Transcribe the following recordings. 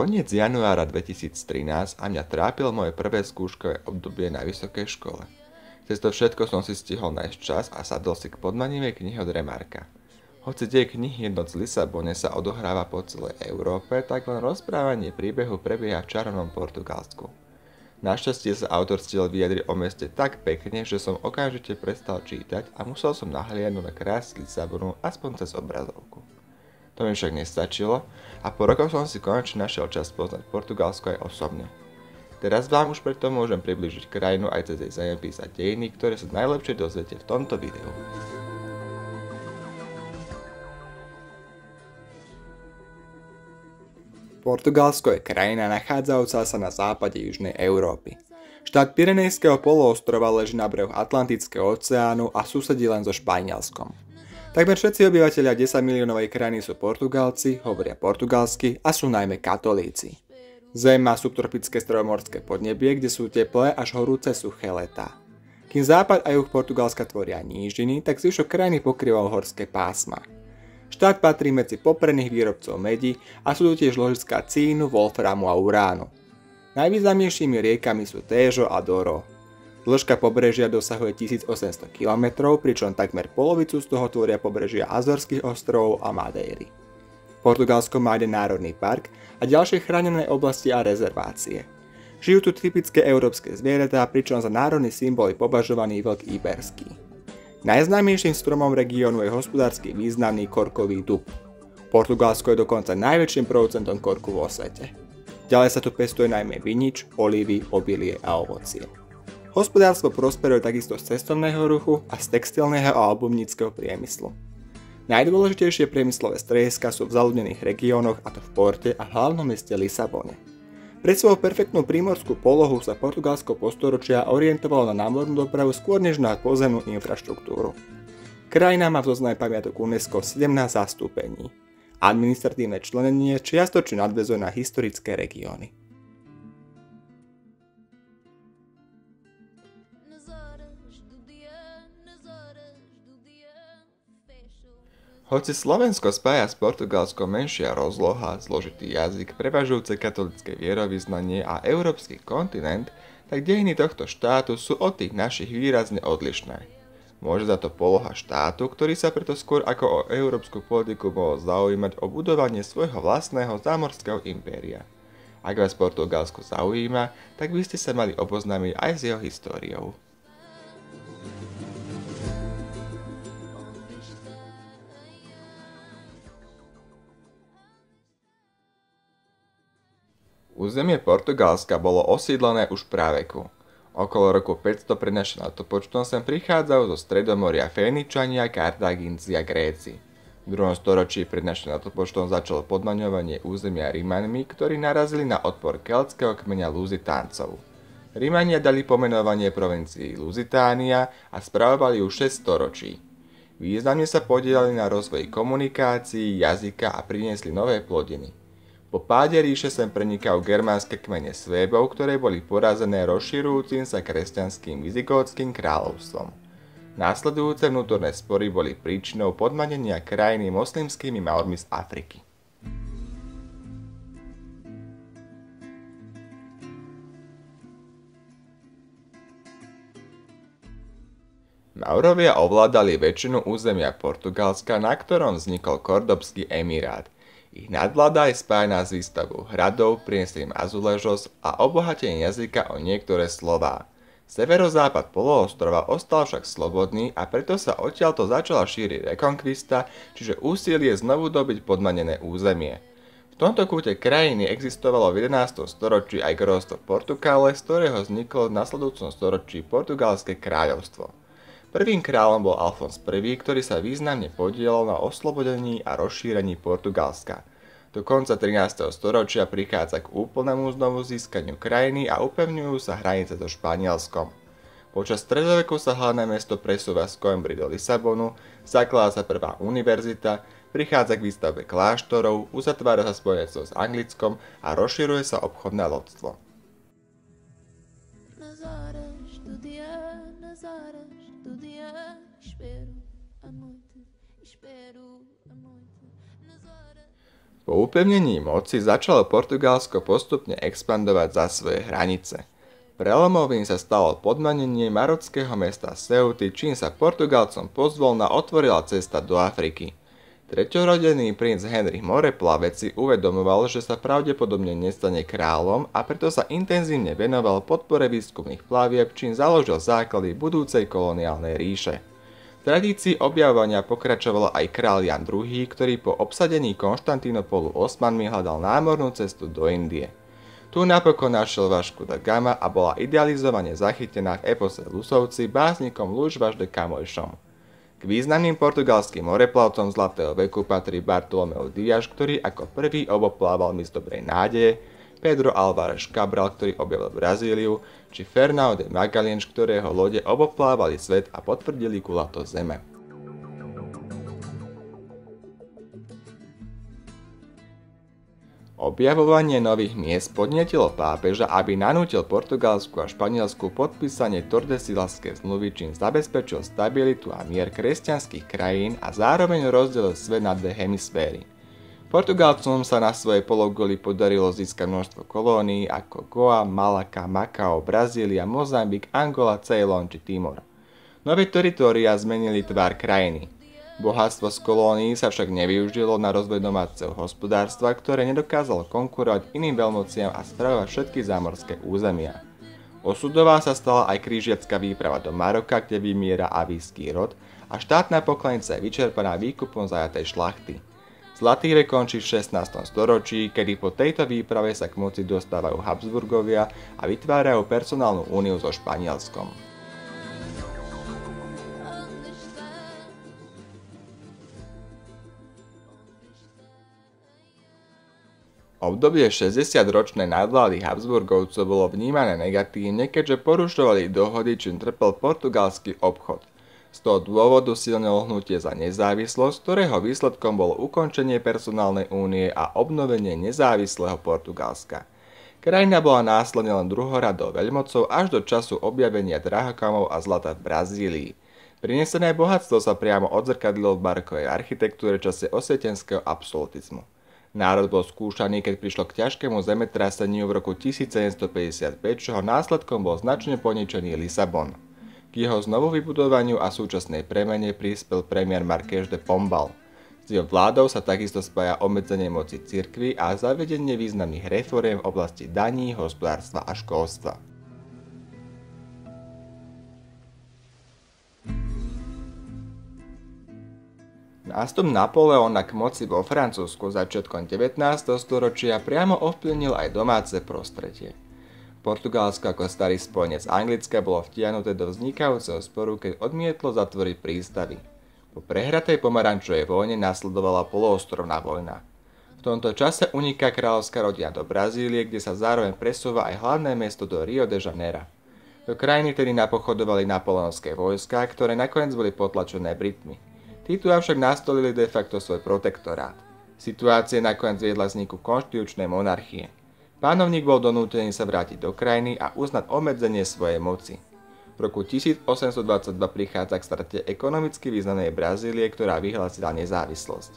koniec januára 2013 a mňa trápilo moje prvé skúškové obdobie na vysokej škole. Cez to všetko som si stihol nájsť čas a sadol si k podmanivej knihe od Remarka. Hoci dej knihy Noc v Lisabone sa odohráva po celej Európe, tak len rozprávanie príbehu prebieha v čarovnom Portugalsku. Našťastie sa autor stiel vyjadriť o meste tak pekne, že som okamžite prestal čítať a musel som nahliadnúť na krásy Lisabonu aspoň cez obrazovku. To mi však nestačilo a po rokoch som si konečne našiel čas poznať Portugalsko aj osobne. Teraz vám už preto môžem priblížiť krajinu aj cez jej zemepisy a dejiny, ktoré sa najlepšie dozviete v tomto videu. Portugalsko je krajina nachádzajúca sa na západe južnej Európy. Štát Pyrenejského poloostrova leží na brehu Atlantického oceánu a susedí len so Španielskom. Takmer všetci obyvatelia 10 miliónovej krajiny sú Portugálci, hovoria portugalsky a sú najmä katolíci. Zem má subtropické stromorské podnebie, kde sú teplé až horúce suché letá. Kým západ a juh Portugalska tvoria nížiny, tak zvyšok krajiny pokrývajú horské pásma. Štát patrí medzi popredných výrobcov medi a sú tu tiež ložiska cínu, wolframu a uránu. Najvýznamnejšími riekami sú Tejo a Douro. Dĺžka pobrežia dosahuje 1800 km, pričom takmer polovicu z toho tvoria pobrežia Azorských ostrovov a Madeiry. Portugalsko má jeden národný park a ďalšie chránené oblasti a rezervácie. Žijú tu typické európske zvieratá, pričom za národný symbol je považovaný vlk iberský. Najznámejším stromom regiónu je hospodársky významný korkový dub. Portugalsko je dokonca najväčším producentom korku vo svete. Ďalej sa tu pestuje najmä vinič, olivy, obilie a ovocie. Hospodárstvo prosperuje takisto z cestovného ruchu a z textilného a obuvníckeho priemyslu. Najdôležitejšie priemyslové strediska sú v zaľudnených regiónoch, a to v Porte a hlavnom meste Lisabone. Pre svoju perfektnú prímorskú polohu sa Portugalsko po storočia orientovalo na námornú dopravu skôr než na pozemnú infraštruktúru. Krajina má v zozname pamiatok UNESCO 17 zastúpení. Administratívne členenie čiastočne nadväzuje na historické regióny. Hoci Slovensko spája s Portugalskom menšia rozloha, zložitý jazyk, prevažujúce katolícke vierovyznanie a európsky kontinent, tak dejiny tohto štátu sú od tých našich výrazne odlišné. Môže za to poloha štátu, ktorý sa preto skôr ako o európsku politiku mohol zaujímať o budovanie svojho vlastného zámorského impéria. Ak vás Portugalsko zaujíma, tak by ste sa mali oboznámiť aj s jeho históriou. Územie Portugalska bolo osídlené už v praveku. Okolo roku 500 pred našim letopočtom sem prichádzajú zo Stredomoria Féničania, Kartáginci a Gréci. V 2. storočí pred našim letopočtom začalo podmaňovanie územia Rimanmi, ktorí narazili na odpor keltského kmeňa Luzitáncov. Rimania dali pomenovanie provincii Luzitánia a spravovali ju 6 storočí. Významne sa podielali na rozvoji komunikácií, jazyka a priniesli nové plodiny. Po páde ríše sem prenikajú germánske kmene Svébov, ktoré boli porazené rozširujúcim sa kresťanským vizigótskym kráľovstvom. Následujúce vnútorné spory boli príčinou podmanenia krajiny moslimskými Maormi z Afriky. Maurovia ovládali väčšinu územia Portugalska, na ktorom vznikol Kordobský emirát. Ich nadvláda je spájená s výstavbou hradov, priemyslom azuležos a obohatením jazyka o niektoré slová. Severozápad poloostrova ostal však slobodný a preto sa odtiaľto začala šíriť rekonkvista, čiže úsilie znovu dobiť podmanené územie. V tomto kúte krajiny existovalo v 11. storočí aj gróstvo Portugále, z ktorého vzniklo v nasledujúcom storočí Portugalské kráľovstvo. Prvým kráľom bol Alfons I, ktorý sa významne podielal na oslobodení a rozšírení Portugalska. Do konca 13. storočia prichádza k úplnému znovu získaniu krajiny a upevňujú sa hranice so Španielskom. Počas stredoveku sa hlavné mesto presúva z Coimbry do Lisabonu, zakladá sa prvá univerzita, prichádza k výstavbe kláštorov, uzatvára sa spojenectvo s Anglickom a rozširuje sa obchodné lodstvo. Po upevnení moci začalo Portugalsko postupne expandovať za svoje hranice. Prelomovým sa stalo podmanenie marockého mesta Ceuty, čím sa Portugalcom pozvolna otvorila cesta do Afriky. Treťorodený princ Henrich Moreplavec si uvedomoval, že sa pravdepodobne nestane kráľom a preto sa intenzívne venoval podpore výskumných plavieb, čím založil základy budúcej koloniálnej ríše. V tradícii objavovania pokračoval aj kráľ Jan II, ktorý po obsadení Konštantínopolu Osmanmi hľadal námornú cestu do Indie. Tu napokon našiel Vasco da Gama a bola idealizovane zachytená v epose Lusovci básnikom Luís Vaz de Camõesom. K významným portugalským moreplavcom zlatého veku patrí Bartolomeu Dias, ktorý ako prvý oboplával mys Dobrej nádeje, Pedro Álvares Cabral, ktorý objavil Brazíliu, či Fernão de Magalhães, ktorého lode oboplávali svet a potvrdili kulatosť Zeme. Objavovanie nových miest podnietilo pápeža, aby nanútil Portugalsku a Španielsku podpísanie Tordesilhaskej zmluvy, čím zabezpečil stabilitu a mier kresťanských krajín a zároveň rozdelil svet na dve hemisféry. Portugalcom sa na svojej pologuli podarilo získať množstvo kolónií ako Goa, Malaka, Makao, Brazília, Mozambik, Angola, Ceylon či Timor. Nové teritóriá zmenili tvár krajiny. Bohatstvo z kolónií sa však nevyužilo na rozvoj domáceho hospodárstva, ktoré nedokázalo konkurovať iným veľmociam a spravovať všetky zámorské územia. Osudová sa stala aj krížiacka výprava do Maroka, kde vymiera avísky rod a štátna pokladnica je vyčerpaná výkupom zajatej šlachty. Zlatý vek končí v 16. storočí, kedy po tejto výprave sa k moci dostávajú Habsburgovia a vytvárajú personálnu úniu so Španielskom. Obdobie 60-ročnej nadvlády Habsburgovcov bolo vnímané negatívne, keďže porušovali dohody, čím trpel portugalský obchod. Z toho dôvodu silnelo hnutie za nezávislosť, ktorého výsledkom bolo ukončenie personálnej únie a obnovenie nezávislého Portugalska. Krajina bola následne len druhoradou veľmocou až do času objavenia drahokamov a zlata v Brazílii. Prinesené bohatstvo sa priamo odzrkadlilo v barokovej architektúre čase osvietenského absolutizmu. Národ bol skúšaný, keď prišlo k ťažkému zemetraseniu v roku 1755, čoho následkom bol značne poničený Lisabon. K jeho znovu vybudovaniu a súčasnej premene prispel premiér Marquês de Pombal. S jeho vládou sa takisto spája obmedzenie moci cirkvi a zavedenie významných reforiem v oblasti daní, hospodárstva a školstva. Nástup Napoleona k moci vo Francúzsku začiatkom 19. storočia priamo ovplyvnil aj domáce prostredie. Portugalsko ako starý spojenec Anglicka bolo vtiahnuté do vznikajúceho sporu, keď odmietlo zatvoriť prístavy. Po prehratej pomarančovej vojne nasledovala poloostrovná vojna. V tomto čase uniká kráľovská rodina do Brazílie, kde sa zároveň presúva aj hlavné mesto do Rio de Janeiro. Do krajiny tedy napochodovali napoleonské vojská, ktoré nakoniec boli potlačené Britmi. Tí tu avšak nastolili de facto svoj protektorát. Situácia nakoniec viedla vzniku konštitučnej monarchie. Pánovník bol donútený sa vrátiť do krajiny a uznať obmedzenie svojej moci. V roku 1822 prichádza k strate ekonomicky významnej Brazílie, ktorá vyhlásila nezávislosť.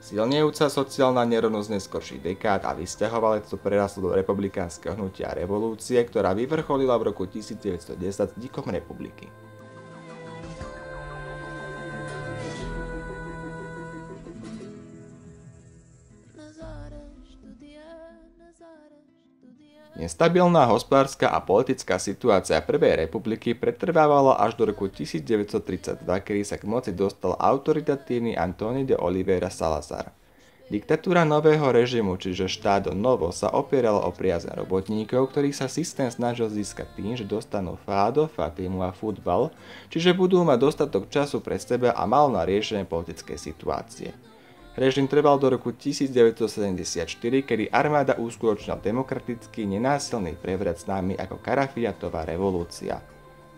Silnejúca sociálna nerovnosť neskorších dekád a vysťahovalectvo prerastlo do republikánskeho hnutia a revolúcie, ktorá vyvrcholila v roku 1910 vznikom republiky. Nestabilná hospodárska a politická situácia Prvej republiky pretrvávala až do roku 1932, kedy sa k moci dostal autoritatívny Antônio de Oliveira Salazar. Diktatúra nového režimu, čiže štádo Novo, sa opierala o priazeň robotníkov, ktorých sa systém snažil získať tým, že dostanú fado, fatimu a futbal, čiže budú mať dostatok času pre seba a mal na riešenie politickej situácie. Režim trval do roku 1974, kedy armáda uskutočnila demokratický, nenásilný prevrat známy ako Carafiatová revolúcia.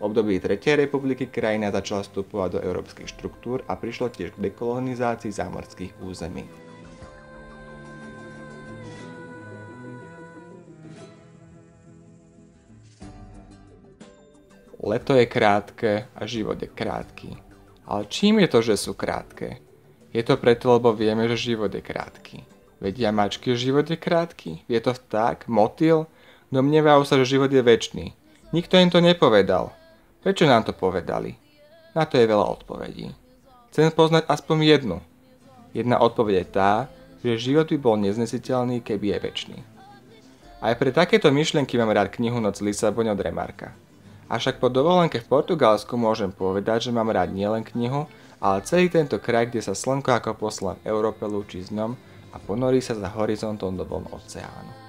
V období Tretej republiky krajina začala vstupovať do európskych štruktúr a prišlo tiež k dekolonizácii zámorských území. Leto je krátke a život je krátky. Ale čím je to, že sú krátke? Je to preto, lebo vieme, že život je krátky. Vedia mačky, že život je krátky? Je to vták? Motýl? Domnievajú sa, že život je večný. Nikto im to nepovedal. Prečo nám to povedali? Na to je veľa odpovedí. Chcem poznať aspoň jednu. Jedna odpoveď je tá, že život by bol neznesiteľný, keby je večný. Aj pre takéto myšlienky mám rád knihu Noc v Lisabone od Remarka. Avšak po dovolenke v Portugalsku môžem povedať, že mám rád nielen knihu, ale celý tento kraj, kde sa slnko ako poslan v Európe lúči s ňom a ponorí sa za horizontom do vln oceánu.